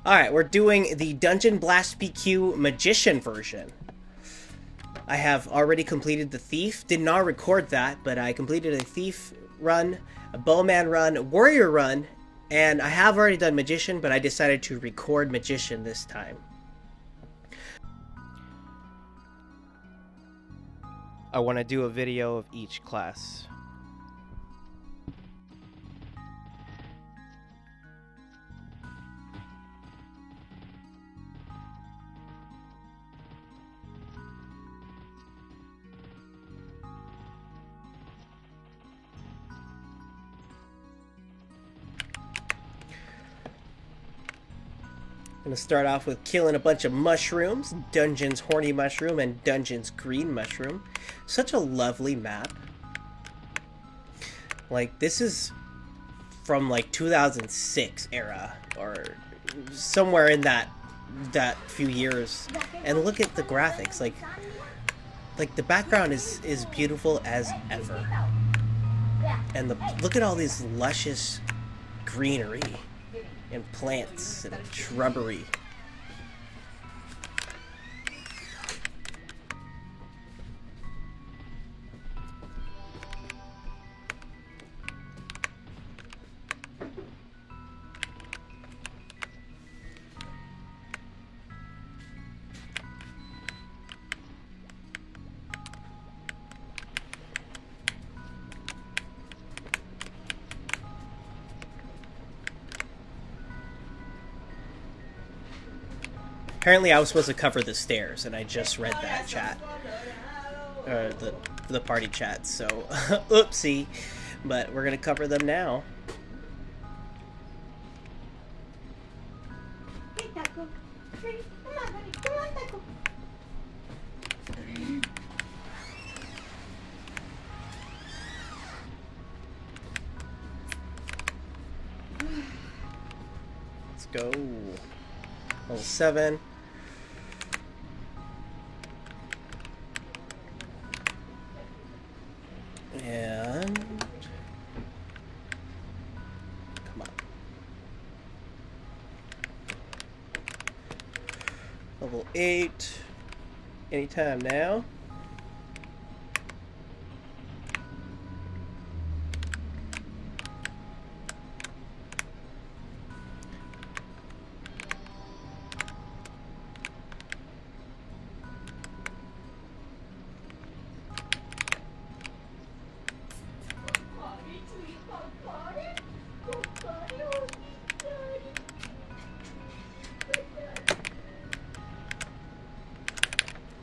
Alright, we're doing the Dungeon Blast PQ Magician version. I have already completed the Thief. Did not record that, but I completed a Thief run, a Bowman run, a Warrior run, and I have already done Magician, but I decided to record Magician this time. I want to do a video of each class. I'm going to start off with killing a bunch of mushrooms. Dungeon's Horny Mushroom and Dungeon's Green Mushroom. Such a lovely map. Like, this is from like 2006 era, or somewhere in that few years. And look at the graphics. Like the background is beautiful as ever. And look at all these luscious greenery and plants and shrubbery. Apparently I was supposed to cover the stairs, and I just read that chat. The party chat, so oopsie. But we're gonna cover them now. Let's go. Level 7. And come on. Level 8. Anytime now.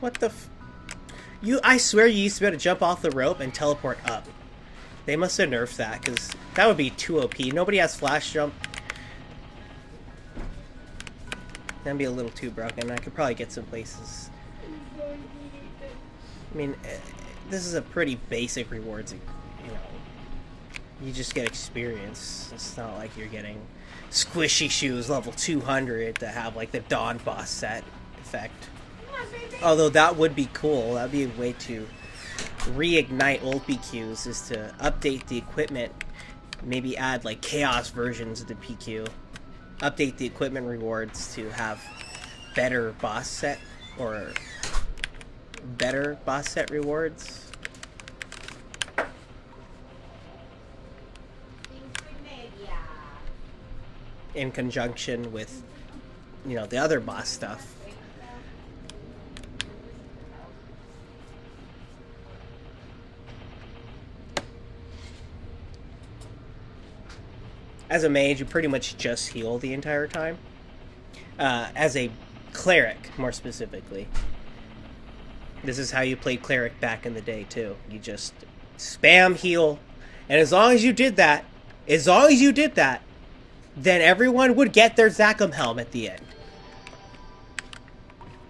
What the I swear you used to be able to jump off the rope and teleport up. They must have nerfed that, because that would be too OP. Nobody has flash jump. That'd be a little too broken. I could probably get some places. I mean, this is a pretty basic rewards, you know. You just get experience. It's not like you're getting squishy shoes level 200 to have like the Dawn boss set effect. Although that would be cool. That would be a way to reignite old PQs, is to update the equipment. Maybe add like chaos versions of the PQ. Update the equipment rewards to have better boss set, or better boss set rewards. In conjunction with, you know, the other boss stuff. As a mage, you pretty much just heal the entire time. As a cleric, more specifically. This is how you played cleric back in the day, too. You just spam heal. And as long as you did that, then everyone would get their Zachem helm at the end.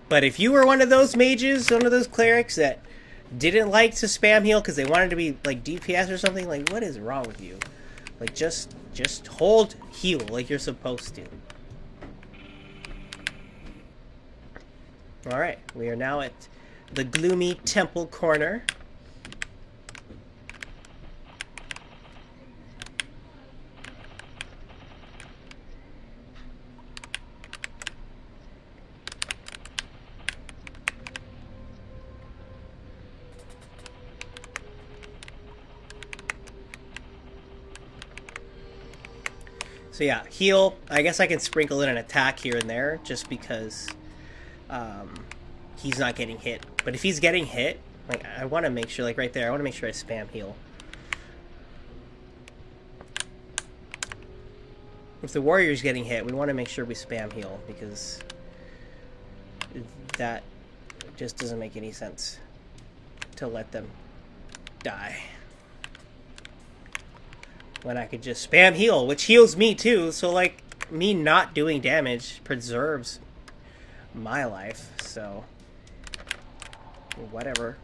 But if you were one of those mages, one of those clerics that didn't like to spam heal because they wanted to be like DPS or something, like, what is wrong with you? Like, just hold heal like you're supposed to. Alright, we are now at the gloomy temple corner. So yeah, heal. I guess I can sprinkle in an attack here and there just because he's not getting hit. But if he's getting hit, like I want to make sure, like right there, I want to make sure I spam heal. If the warrior's getting hit, we want to make sure we spam heal because that just doesn't make any sense to let them die when I could just spam heal, which heals me too. So like me not doing damage preserves my life. So whatever.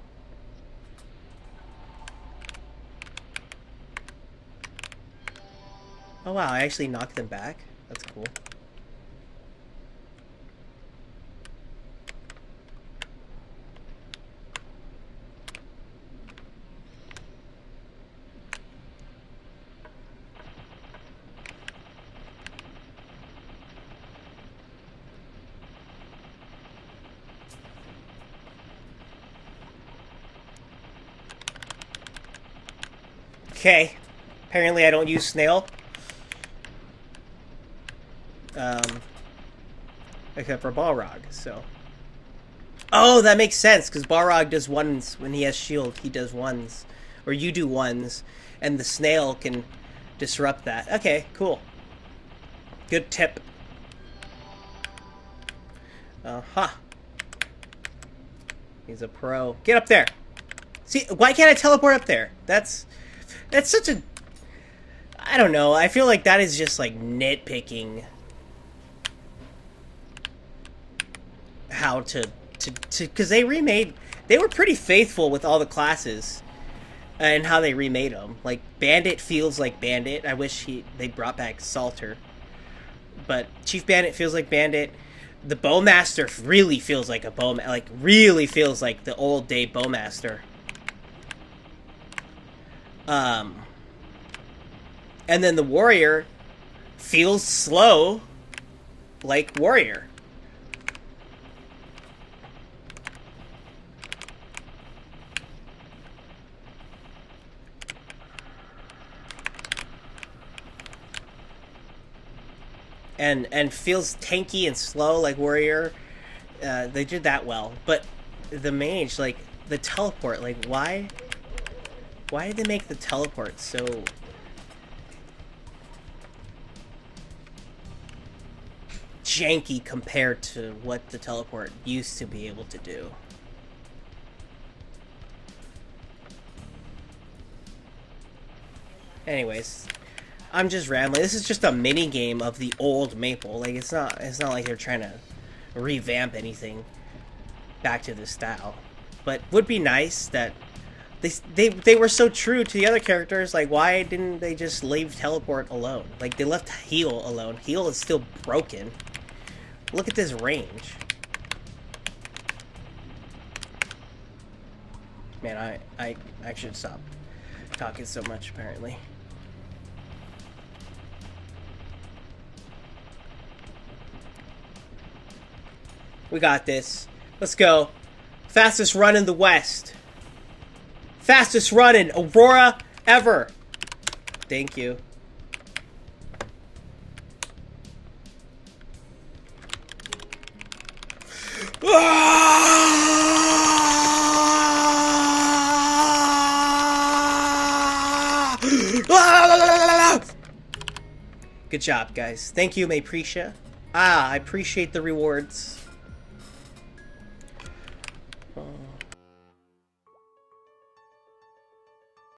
Oh wow, I actually knocked them back. That's cool. Okay. Apparently I don't use Snail. Except for balrog, so. Oh, that makes sense, because balrog does ones when he has shield. He does ones. Or you do ones. And the snail can disrupt that. Okay, cool. Good tip. Uh-huh. He's a pro. Get up there! See, why can't I teleport up there? That's such a... I don't know. I feel like that is just, like, nitpicking how to because they were pretty faithful with all the classes and how they remade them. Like, Bandit feels like Bandit. I wish they brought back Salter. But Chief Bandit feels like Bandit. The Bowmaster really feels like a really feels like the old day Bowmaster. And then the Warrior feels slow like Warrior. And feels tanky and slow like Warrior. They did that well. But the Mage, like, the teleport, like, why did they make the teleport so... janky compared to what the teleport used to be able to do? Anyways, I'm just rambling. This is just a mini game of the old Maple. Like, it's not like they're trying to revamp anything back to this style. But would be nice that they were so true to the other characters. Like, why didn't they just leave teleport alone? Like, they left heal alone. Heal is still broken. Look at this range. Man, I should stop talking so much, apparently. We got this. Let's go. Fastest run in the West. Fastest run in Aurora ever. Thank you. Good job, guys. Thank you, Mayprisha. I appreciate the rewards.